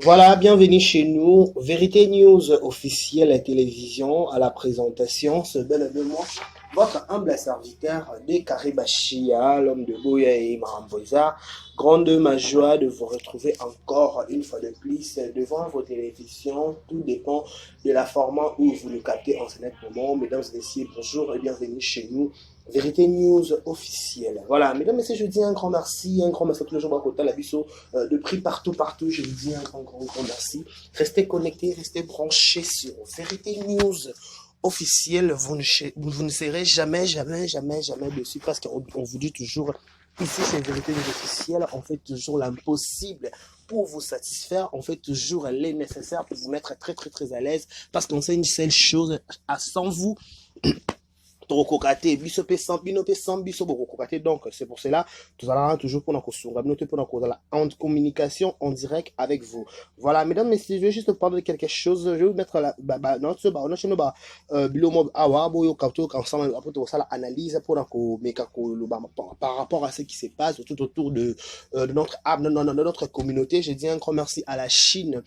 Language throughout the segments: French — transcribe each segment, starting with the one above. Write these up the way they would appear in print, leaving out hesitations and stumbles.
Voilà, bienvenue chez nous. Vérité News officielle à télévision à la présentation. Ce bel de moi, votre humble serviteur de Karibachia, l'homme de Boya et Maramboza. Grande ma joie de vous retrouver encore une fois de plus devant vos télévisions. Tout dépend de la format où vous le captez en ce moment. Mesdames et messieurs, bonjour et bienvenue chez nous. Vérité News officielle. Voilà, mesdames et messieurs, je dis un grand merci à tous les gens à la biseau de prix partout. Je vous dis un grand merci. Restez connectés, restez branchés sur Vérité News officielle. Vous ne serez jamais dessus parce qu'on vous dit toujours, ici c'est Vérité News officielle, on fait toujours l'impossible pour vous satisfaire, on fait toujours les nécessaires pour vous mettre très à l'aise parce qu'on sait une seule chose, sans vous, donc c'est pour cela tout allons toujours pour en communication en direct avec vous. Voilà, mesdames, messieurs, je vais juste parler de quelque chose. Je vais vous mettre la analyse par rapport à ce qui se passe tout autour de notre communauté. Je dis un grand merci à la Chine,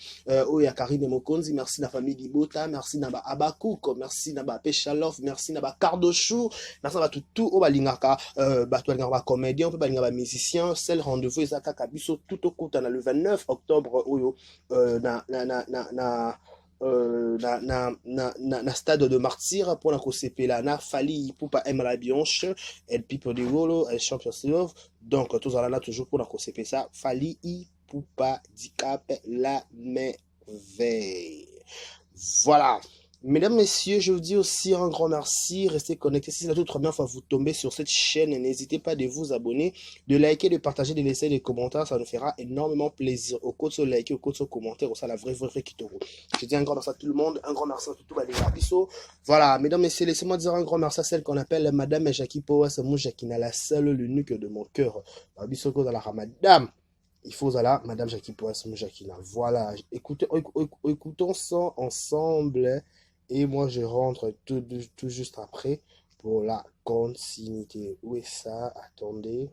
Oya Karine Mokonzi, merci na famille Libota, merci na Abakouk, merci na Pechalof, merci na Cardo Chou, merci à tout au balingaka comédien, on peut balinga musicien, c'est le rendez-vous ezaka kabiso tout au côté le 29 octobre oyo na stade de martyr pour la CP na Fali Poupa Emra Bionche El Pipo de Rolo El Champion. Donc tous là toujours pour la CP ça Fali Poupa Dicap la merveille. Voilà. Mesdames, messieurs, je vous dis aussi un grand merci. Restez connectés. Si c'est la toute première fois que vous tombez sur cette chaîne, n'hésitez pas de vous abonner, de liker, de partager, de laisser des commentaires. Ça nous fera énormément plaisir. Au code sur liker, au code sur commentaire, au ça la vraie qui te roule. Je dis un grand merci à tout le monde. Un grand merci à tout les rapisso. Voilà, mesdames, messieurs, laissez-moi dire un grand merci à celle qu'on appelle Madame Jackie Powas, Moujakina, la seule, l'unique de mon cœur. Rapisso, dans la Ramadan. Il faut là, Madame Jackie Powas, Moujakina. Voilà, écoutons ça ensemble. Et moi, je rentre tout juste après pour la continuité. Où est ça? Attendez.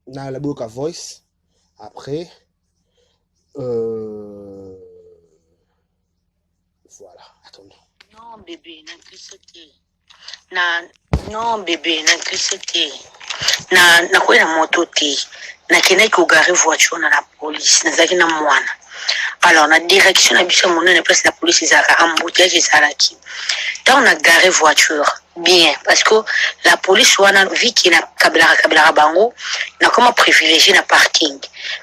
Dans la boca voice. Après. Voilà. Attendez. Non, bébé, non, bébé, na kwenda moto te na kenda ki ogare voiture na la police na zaki na mwana alors na direction na biso monene place la police zaka embouteillage ezalaki donc na gare voiture bien parce que la police wana vu qu'il na kabila bango na comment privilégier na parking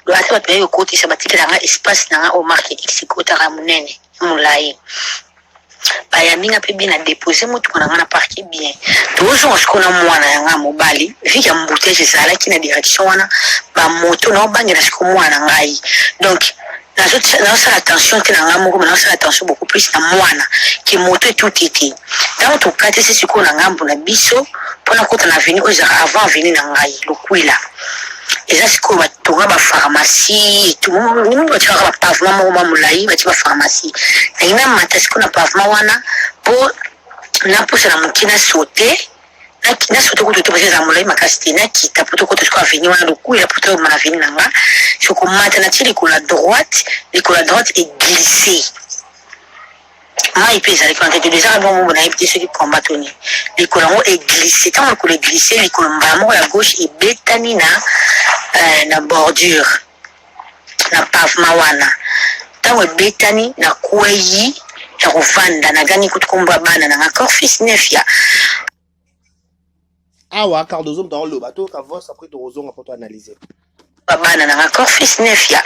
le ata ba paye côté ça batikela nga espace na au marque x kota ra monene mulai bayaminga pe bien a déposer moto na nga na parquet bien toujours ce qu'on a mwana yanga mobali vika mbouteille ezalaki na direction wana ba moto na bangira ce qu'on mwana ngai donc na ça attention que na nga moko na ça attention beaucoup plus na mwana qui moto tout été dans tout cas c'est ce qu'on a ngambo na biso pona kota na venir avant venir na ngai lokuila eza siko batonga ba pharmacie tout monde va faire ba pavement mo mulai ba ba pharmacie na ina mata siko na pavement wana po na posa na mukina sauter na sauter ko to pesa mulai makasti na kita poto ko to siko avenir wana lokuila poto ma avenir nanga siko mata na tili ko la droite est glissée. Ah, il peut y aller quand tu es déjà bon, on a évité ceux qui combattent. Les colons est glissé. Tant que les glissé, les colons à gauche est bétani na bordure. Na pavement wana. Tant que bétani na kweyi ya rufanda na gani kutukomba bana na encore fils nefia. Ah ouais, car deux hommes dans le bateau, qu'avant, après deux hommes pour analyser. Bana na encore fils nefia.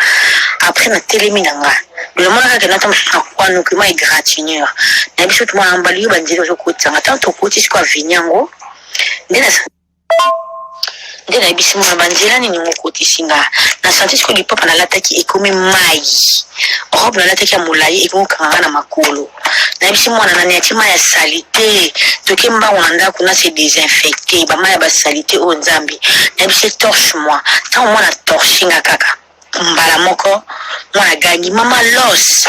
Après na télémi nanga le monde ka na tamu na kwa no kuma égratignure na biso tout mwana mbali ba nzelo zo kotanga tanto koti kwa vinyango ndena biso mwana banzela ni ngokoti singa na santis ko lipopa na lataki ekomi mai robe na lataki ya molayi ekokanga na makolo na biso mwana na netima ya salité toke mba wanda kuna se désinfecter ba mai ba salité o nzambi na biso torche moi tant mwana torchinga kaka mbala moko mwana gangi mama los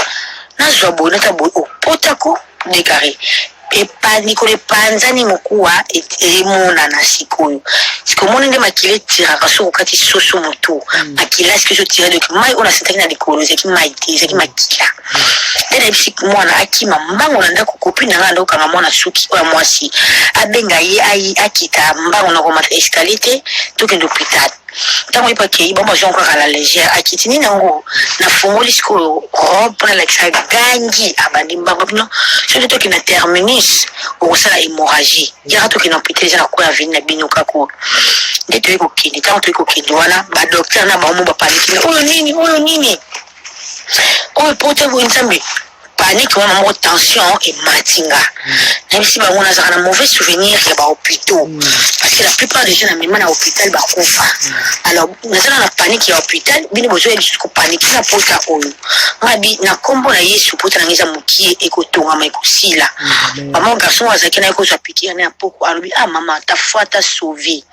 nazwa boy nata boy opotako décarré epaniko epanzani mokuwa emonana sikoyo sikomoni nde makili etiraka so kokati soso motu makili asiki ozotira donc mai oyo nasentaki na likolo ezalaki mai te ezalaki makila nde nayebisi mwana akima mbango na ndako kopi na ngai ndakokanga mwana suki oyo mwasi abenga ye akita mbango na komata escalier te tokende hôpital ntango yebaki bango azwa nkaka la légère akiti nini yango nafungoli sikoyo robe mpona lakisa gangi abandi mbango bino soki tokende na terminus okosala hémorragie yaka tokende na hôpital eza na koya vini na bino kako nde toyei kokende ntango toyei kokende wana badokter na bango mo bapaniki oyo nini oyo pote boye nzambe panique wana moko tension ematinga nayebisi bango nazalaka na mauvais souvenir ya bahôpitaux parce que la plupart des gens na mema na hôpital bakufa alors nazala na panique ya hôpital bino bozoya lisusu kopanike na pota oyo ngabi na nkombo na yesu pota na ngai eza mokie ekotongama ekosila mama garçon azalaki na ye kozwa pikire na ya poko alobi mama ta foi ta sauvé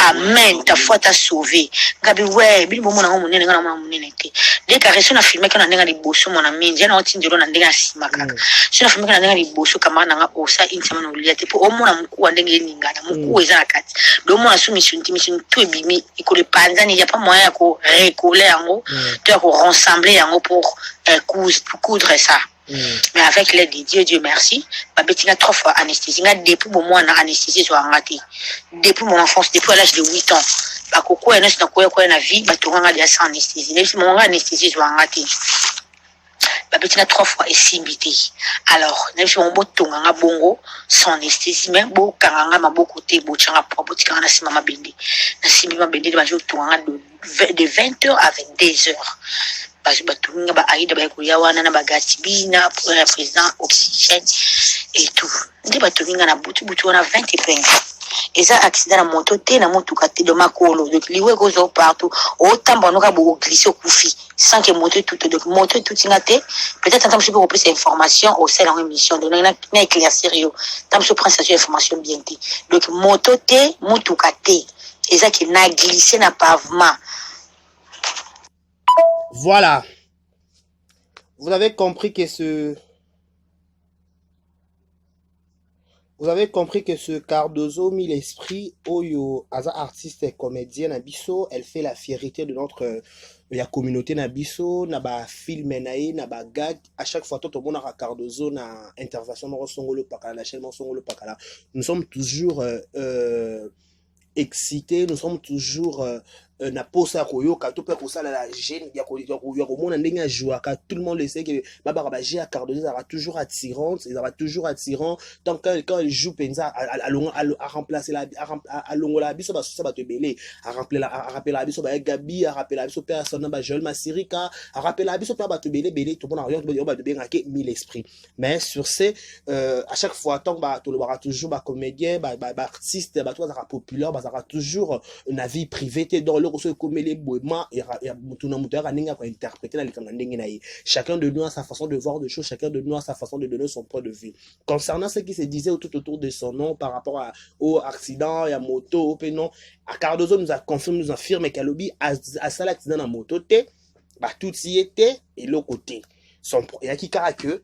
amen ta foi ta sauvé ngabi we bino bomona ngo monene nga na mona monene te déclaration na filmaki na ndenge liboso mona mingi yana otindelo na ndenge asimaka so na filmaki na ndenge liboso kama nanga osa insama na olia te po omona mkuwa ndenge eningana mkuwa eza na kati do omona so mission tu ebimi ikole panzani ya pa moyen ya ko recoller yango to ya ko rassembler yango pour coudre ça. Mais avec l'aide de Dieu merci, babetinga 3 fois anesthésie. Depuis mon mois na anesthésie soit raté. Depuis mon enfance, depuis l'âge de 8 ans. Bakoko ena sina koya na vie, batonga dia sans anesthésie. Depuis mon anesthésie soit raté. Babetinga 3 fois esimbité. Alors, depuis mon botonga nga bongo sans anesthésie même bo kanga maboko te bo changa po botika na sima mabende. Na sima mabende de bajo tonga de 20h à 22h. Parce que tout ba aida ba ko yawana na bagati bina pour le président oxygène et tout ndi batuminga na butu wana 20 epenge eza accident na moto te na moto kate de makolo donc liwe gozo partout otamba noka bo glisser kufi sans que moto tout donc moto tout ingate peut-être tant que je peux plus information au sein de l'émission donc na éclaircir yo tant que je prends cette information bien dit donc moto te moto kate eza qui na glisser na pavement. Voilà. Vous avez compris que ce Cardozo mit l'esprit Oyo Aza artiste et comédien Nabiso, elle fait la fierté de notre la communauté Nabiso, na ba film nae na ba gag à chaque fois tout le monde a Cardozo na intervention mo songolo pakala la chaîne mo songolo pakala. Nous sommes toujours excités, nous sommes toujours na posa koyoka to pe kosala la gêne ya komona ndenge jouaka tout le monde le sait que baba rabaji à Cardozo ça va toujours attirant, ça va toujours attirant tant quand il joue penza à remplacer la à longola biso ba ça va te belé à rappeler la biso ba Gabi à rappeler la biso personne ba Joel Masirika à rappeler la biso ba te belé tout le monde rien ba te bien que mille esprits mais sur ces à chaque fois tant ba to le bara toujours ba comédien ba artiste ba toi ça populaire ba ça toujours une vie privée dans le comme les boéma et interpréter chacun de nous a sa façon de voir des choses, chacun de nous a sa façon de donner son point de vue concernant ce qui se disait tout autour de son nom par rapport au accident et à moto non à Cardozo nous a confirmé nous affirme qu'elle a ça l'accident en moto té bah tout y était et l'autre côté son il y a qui que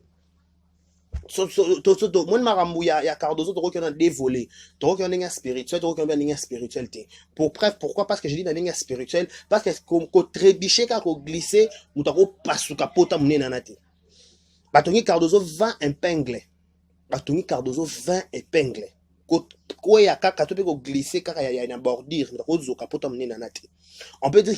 mon marambu ya Cardozo to ko na dévolé to ko na spirituel to ko na spiritualité pour bref pourquoi parce que je dis na linga spirituel parce que ko trébicher ka ko glisser mutako pasuka pota munena nate batongi Cardozo 20 épingles batongi Cardozo 20 épingles ko ya kaka to pe ko glisser kaka ya na bordure mutako zoka pota munena nate on peut dire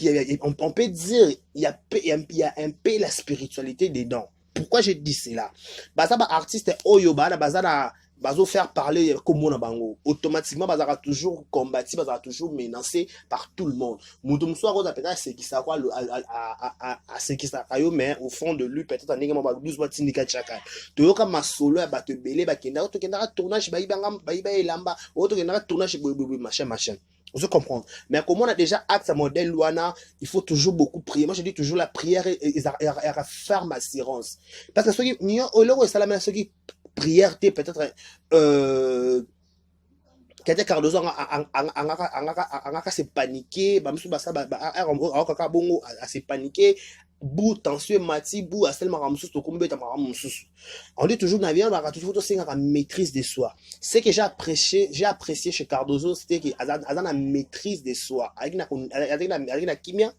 il y a un peu la spiritualité dedans. Pourquoi je dis cela? Baza ba artiste oyo bana bazana bazo faire parler comme on a bango automatiquement bazara toujours combattu bazara toujours menacé par tout le monde. Mudum soir on appelle c'est qui ça quoi à ce qui ça kayo mais au fond de lui peut-être en ngama ba 12 mois tindika chaka. Toyoka masolo ba te belé ba kenda to kenda tournage ba iba elamba auto kenda tournage machin. Vous comprenez. Mais comme on a déjà acte à modèle Luana, il faut toujours beaucoup prier. Moi, je dis toujours la prière et ferme assurance. Parce que ceux qui, ceux qui prière, peut-être, Katia Cardozo a se paniqué, s'est paniqué, bou tension mati bou asel maramusus to kombe ta maramusus. On dit toujours na bien ba toujours to senga maîtrise de soi. Ce que j'ai apprécié chez Cardozo, c'était que azan la maîtrise de soi. Avec la kimia.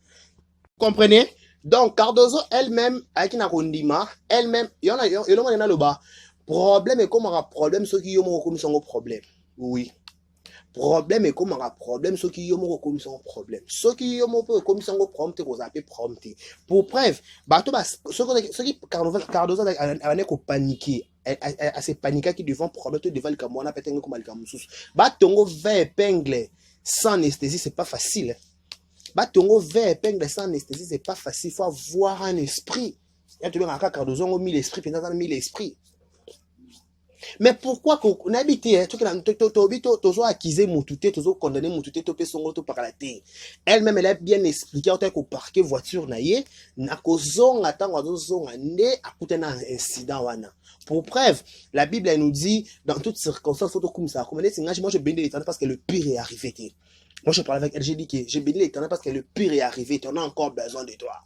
Comprenez? Donc Cardozo elle-même avec na kondima, elle-même y en a le bas. Problème est comme un problème ceux qui ont comme son problème. Oui. Problème est comme un problème ceux qui ont comme son problème. Ceux qui ont comme son problème te vous appelez prompté. Pour preuve, bateau ceux qui Cardozo a paniqué. Elle s'est paniquée qui devant problème devant le Cameroun peut-être comme le Cameroun. Batongo vers épingle sans anesthésie c'est pas facile. Batongo vers épingle sans anesthésie c'est pas facile. Il faut avoir un esprit. Il y a tout le monde à Cardozo ont mis l'esprit, puis dans mis l'esprit. Mais pourquoi qu'on habite toujours accusé Moutouté, toujours condamné Moutouté, topé son auto par la terre. Elle-même, elle a bien expliqué qu'au parquet voiture naïe, n'a causé un incident. Pour preuve, la Bible elle nous dit, dans toutes circonstances, comme ça, moi je bénis l'Éternel parce que le pire est arrivé. Moi je parle avec elle, j'ai dit que j'ai béni l'Éternel parce que le pire est arrivé. On a encore besoin de toi.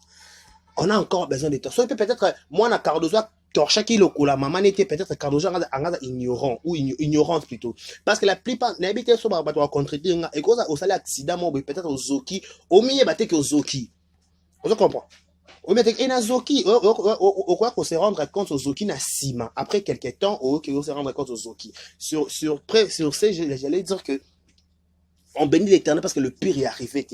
On a encore besoin de toi. Soit peut-être, moi, na Cardozo, torcha qui le la maman était peut-être Cardozo ignorant ou ignorante plutôt. Parce que la plupart, n'habite sur ma bateau contre dire, et cause au salaire accident, moi, peut-être au Zoki, au milieu, batte que au Zoki. Vous comprenez? Oui, mais il y a Zoki, au quoi qu'on se rendre compte au Zoki na Sima. Après quelques temps, on se rendre compte au Zoki. Sur ce, j'allais dire que on bénit l'Éternel parce que le pire est arrivé.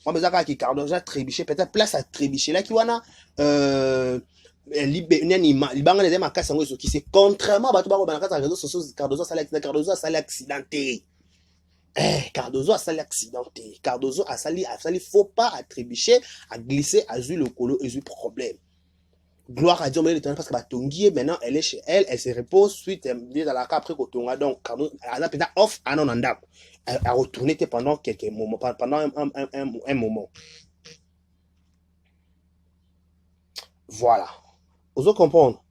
Moi, je me dis que Cardozo a trébuché, peut-être place à trébucher. Là, qui wana, c'est contrairement à Cardozo a sali accidenté. Cardozo a sali accidenté. Cardozo a sali faut pas à trébucher, à glisser, à jouer le colo, et jouer problème. Gloire à Dieu, mais l'Éternel parce que Batongi, maintenant, elle est chez elle, elle se repose, suite, elle vient dans la cas après Kotonga, donc, Cardozo, elle a peut-être off, à non, elle a retourné pendant quelques moments, pendant un moment. Voilà. Vous allez comprendre.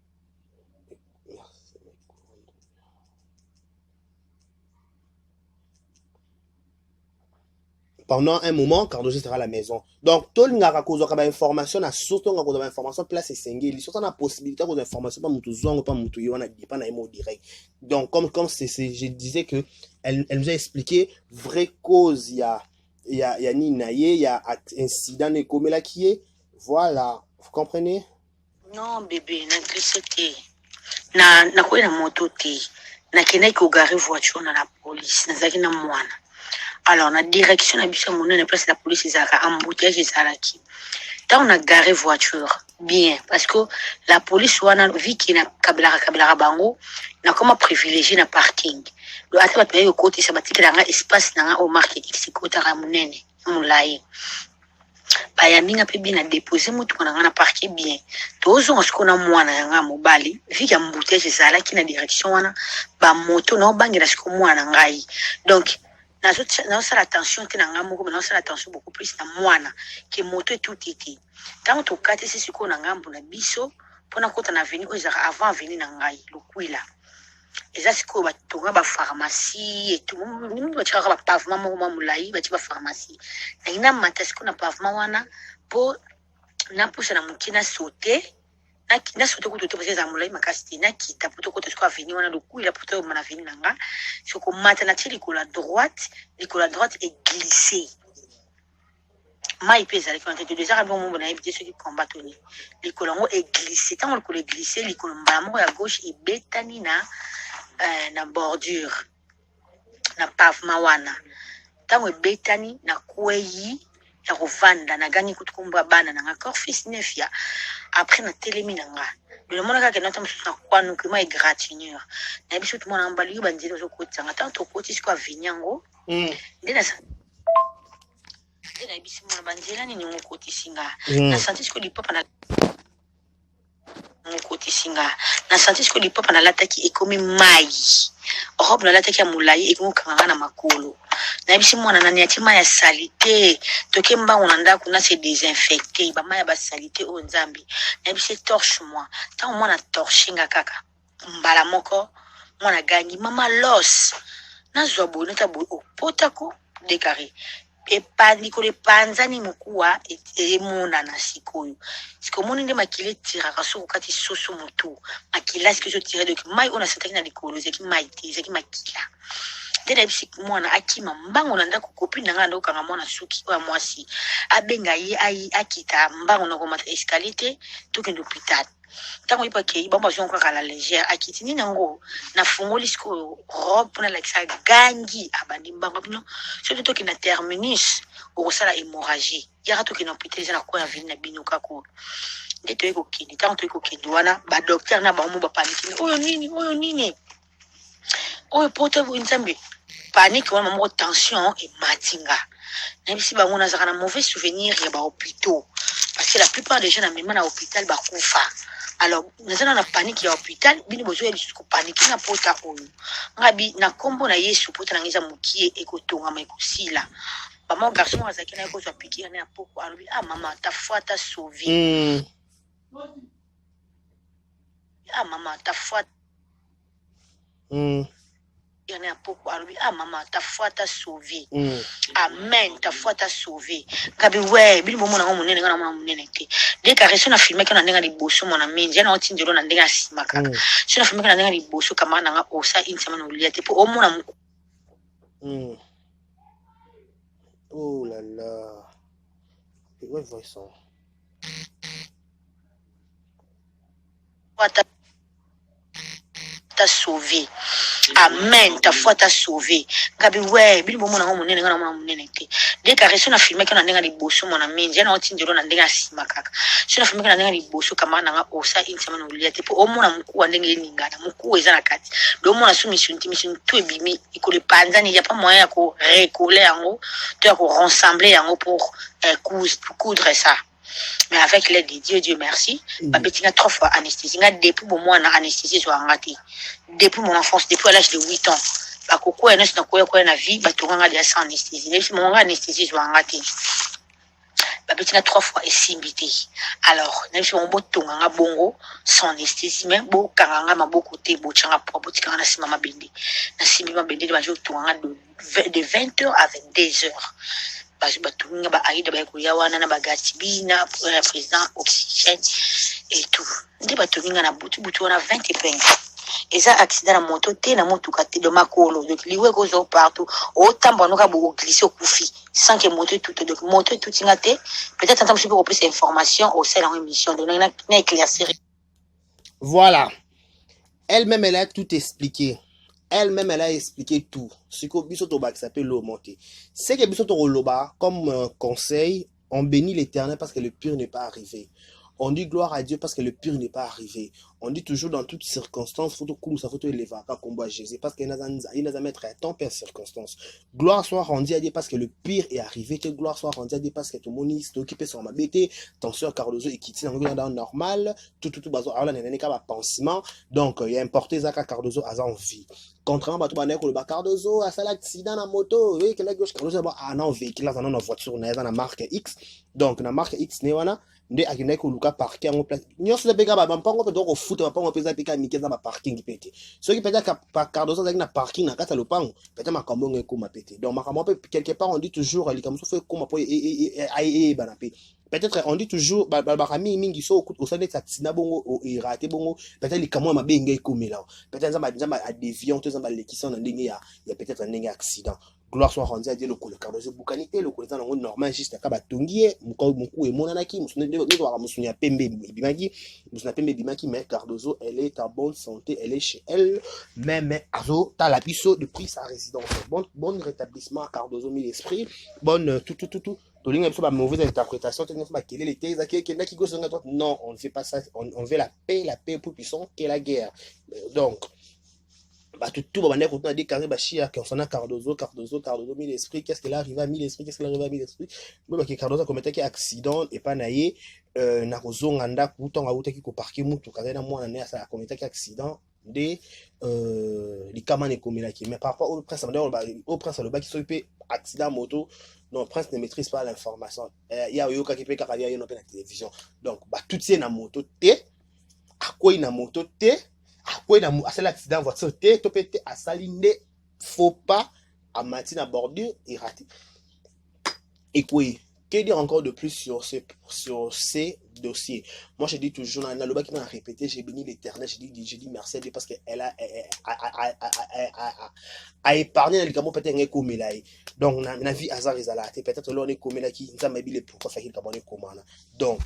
Pendant un moment, Cardozo sera à la maison. Donc, tout le monde a cause de information, a surtout de information, place et single. Il y a la possibilité de information, pas moutou zong, pas moutou yon, pas na mot direct. Donc, comme je disais que, elle nous a expliqué, vraie cause, il y a ni naïe, il y a incident et comme là qui est. Voilà. Vous comprenez? Non, bébé, na glissé te. Na quoi na moto te. Na kena ki ogare voiture na la police. Na zaki na mwana. Alors, na direction na biso monene place la police ezaka embouteillage ezalaki. Tant on a garé voiture bien parce que la police wana vu qu'il na kabla bango na comme privilégié na parking. Le ata ba yo côté ça batiki na espace na au market qui kota ra monene mulai. Ba ya minga pe bien déposer mutu kana na parquet bien. Tozo ngosiko na mwana yanga mobali vu qu'il embouteillage ezalaki na direction wana ba moto na bangira siko mwana ngai. Donc na ça l'attention que na ngamoko mais na ça l'attention beaucoup plus na mwana que moto et tout été tant to kate c'est ce qu'on a ngambo na biso pona kota na veni ozaka avant veni na ngai lokuila eza siko ba tonga ba pharmacie et tout ni ba tshaka ba pavement mo mulai ba tshi ba pharmacie na ina mata siko na pavement wana po na pusa na mukina sauter na sauter ko to parce que mulai makasti na kita poto ko to siko veni wana lokuila poto mana veni nanga siko mata na tili ko la droite est glissée. Maï pesa les quantités de ça bon mon éviter ceux qui combattent les colons est glissé tant le colon glissé les colons à gauche et betani na bordure na pavement wana tant betani na kweyi ya rovanda na gani kutukumba bana na encore fils nefia après na telemi nanga le monde ka kenata msusu na kwa nukima égratignure na biso tout monde mbali banzelo zo kotanga tant to koti sikwa vinyango ndena na bisi mwana banzela ni ngokoti singa na santi siko lipapa na ngokoti singa na santi siko lipapa na lataki ekomi mai robe na lataki ya mulai ekomukanga na makolo na bisi mwana na niatima ya salité toke mbango na ndako na se désinfecter ba maya ba salité o nzambi na bisi torche moi tant mwana torchinga kaka mbala moko mwana gangi mama los na zwa boneta bo opotako décarré likolo epanzani mokuwa emona na sikoyo siko moni nde makila etiraka soko kati soso motu makila siko ezotira donc mai oyo nasataki na likolo ezalaki mai te ezalaki makila nde nayebisi mwana akima mbango na ndako kopine na ngai andokokanga mwana suki oyo mwasi abenga ye akita mbango na komata escalier te tokende hôpital ntango ye pakei bango bazongo kaka la légère akiti nini yango nafungoli sikoyo robe mpona lakisa gangi abandi mbango bino soki tokende na terminus okosala hémorragie yaka tokende na hôpital eza na koya vili na bino kako nde toyei kokende ntango toyei kokende wana badoktere na bango mo bapanikini oyo nini oyo poto nzambe panique wana moko tension ematinga nayebisi bango nazalaka na mauvais souvenir ya bahôpitaux parce que la plupart des gens na mema na hôpital bakufa alors nazana na panique ya hôpital bino bozoya lisusu kopanike na pota oyo ngabi na kombo na yesu pota na ngeza mokie ekotongama ekosila bama garçon azalaki na ekozwa pikire na ya poko alobi mama ta foi ta sauvé mama ta foi ya poko alobi mama ta foi ta sauvé amen ta foi ta sauvé ngabi we bino bomona ngo monene ngana mona monene te de kareso na filme kana ndenga liboso mona minji na otindelo na ndenga sima kaka so na filme kana ndenga liboso kama na nga osa insema no liate po omona oh là là ouais voix ça t'a sauvé amen ta foi t'a sauvé ngabi we bino bomona ngo monene ngana mona monene te de kareso na filme kana ndenga liboso mona minji na otindelo na ndenga sima kaka so na filme kana ndenga liboso kama na nga osa insema no liate po omona mkuwa ndenge ningana mkuwa eza na kati do mona su mission tout ebimi ikole panzani ya pas moyen ya ko recoller yango to ya ko rassembler yango pour coudre ça. Mais avec l'aide de Dieu merci, babetinga 3 fois anesthésie. Depuis mon mois na anesthésie soit raté. Depuis mon enfance, depuis l'âge de 8 ans. Bakoko ena na koya na vie, batonga dia sans anesthésie. Depuis mon anesthésie soit raté. Babetinga 3 fois esimbité. Alors, depuis mon botonga nga bongo sans anesthésie mais bo kanga maboko te bo changa po botika na sima mabende. Na sima mabende ba jo tonga de 20h à 22h. Batunga ba aida ba kuya wana na bagatibi na président oxygène et tout ndi batunga na butu wana 20 penge eza accident na moto te na moto kate de makolo donc liwe ko zo partout autant ka bo glisser kufi sans que moto tout donc moto tout tingate peut-être entendre plus plus information au sein de l'émission donc na éclaircir. Voilà, elle-même elle a tout expliqué. Elle-même, elle a expliqué tout. Ce que Bissoto s'appelle l'augmenter. C'est que Bissoto Loba, comme conseil, on bénit l'Éternel parce que le pire n'est pas arrivé. On dit gloire à Dieu parce que le pire n'est pas arrivé. On dit toujours dans toutes circonstances, faut élever à combat Jésus parce qu'il n'a pas mettre à temps per circonstance. Gloire soit rendue à Dieu parce que le pire est arrivé. Que gloire soit rendue à Dieu parce que tout le monde est occupé sur ma bête. Ton soeur Cardozo est quitté dans normal. Tout bazo. Alors là, il n'y a pas pansement. Donc, il y a importé Zaka Cardozo à en vie. Contrairement à tout le bas Cardozo, à ça l'accident dans la moto. Oui, que la gauche Cardozo a un véhicule dans une voiture, dans la marque X. Donc, la marque X n'est pas nde akenda ko luka parking en place nyonso bega ba mpango pe doko foot ba mpango peza peka mikeza ba parking pete soki peta ka Cardozo avec na parking na kata lopango peta makambo ngeko mapete donc makambo pe quelque part on dit toujours likamso fait comme po bana pe peut-être on dit toujours ba rami mingi so au sein de accident bongo et raté bongo peut-être likambo mabenga ikomela peut-être nzamba a déviant to nzamba lekisa na ndenge ya peut-être ndenge accident. Gloire soit rendue à Dieu, le Cardozo Boukanité, le colonel en normal, juste à Kabatungi, Moukou et Monanaki, Moussounia Pembe Bimaki, Moussounia Pembe Bimaki, mais Cardozo, elle est en bonne santé, elle est chez elle, mais Azo, t'as la pisso de prix sa résidence. Bon rétablissement à Cardozo, mis l'esprit, bonne tout. Tolinga biso ba mauvaise interprétation, quelle est les thèses qui gosse à droite. Non, on ne fait pas ça, on veut la paix plus puissante que la guerre. Donc, bah tout va venir quand on a dit carré bachia concernant Cardozo mille esprits qu'est-ce qu'il arrive à mille esprits mais que Cardozo commettait un accident et pas naïe na kozonganda kuto ngauta ki ko parquer mutu kana mwana ne ça commettait un accident de likama ne komela ki mais par rapport au prince le bas qui s'occupe accident moto non prince ne maîtrise pas l'information il y a yoka qui peut carrière non la télévision donc bah tout c'est na moto te à quoi na moto te après l'accident voiture to pété à salinde faut pas à matin à bordure et raté Et oui, que dire encore de plus sur ces dossiers? Moi, je dis toujours, dans le bas qui m'a répété, j'ai béni l'Éternel, j'ai dit merci à Dieu parce qu'elle a épargné les camo peut-être un comme là. Donc, na vie hasard ils allaient peut-être là on est comme là qui nous a mis les pourquoi faire qu'il camo comme là. Donc,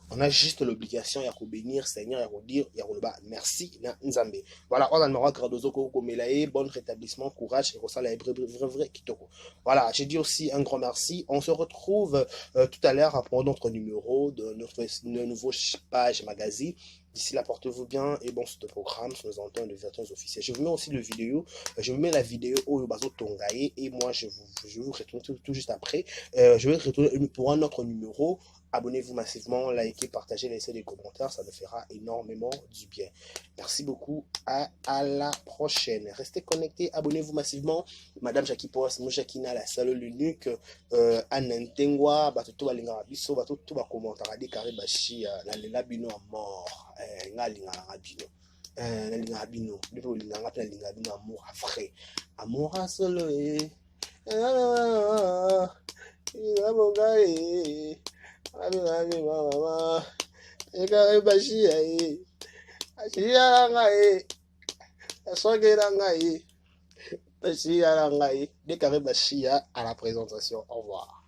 on a juste l'obligation de bénir Seigneur et de dire merci na Nzambe. Voilà, on a le Maroc Cardozo comme là, bon rétablissement, courage et ça la vrai kitoko. Voilà, j'ai dit aussi un grand merci. On se retrouve tout à l'heure pour notre numéro de notre nouveau page magazine. D'ici là, portez-vous bien et bon, sur le programme, sur nos antennes de versions officielles. Je vous mets aussi le vidéo, je vous mets la vidéo au Bazo Tongaye et moi je vous retourne tout juste après. Je vais retourner pour un autre numéro. Abonnez-vous massivement, likez, partagez, laissez des commentaires, ça me fera énormément du bien. Merci beaucoup, à la prochaine. Restez connectés, abonnez-vous massivement. Madame Jackie Poas, moi Jackie na la salle l'unique, Anantengwa, batutu balinga biso, batutu ba commentaire décarré bashi na lela bino à mort, ngalinga bino. Na linga bino, bipo linga ngapela linga bino amour vrai. Amour à solo mama ekare bashia ashia ngai asogera ngai bashia ngai dekare bashia à la présentation. Au revoir.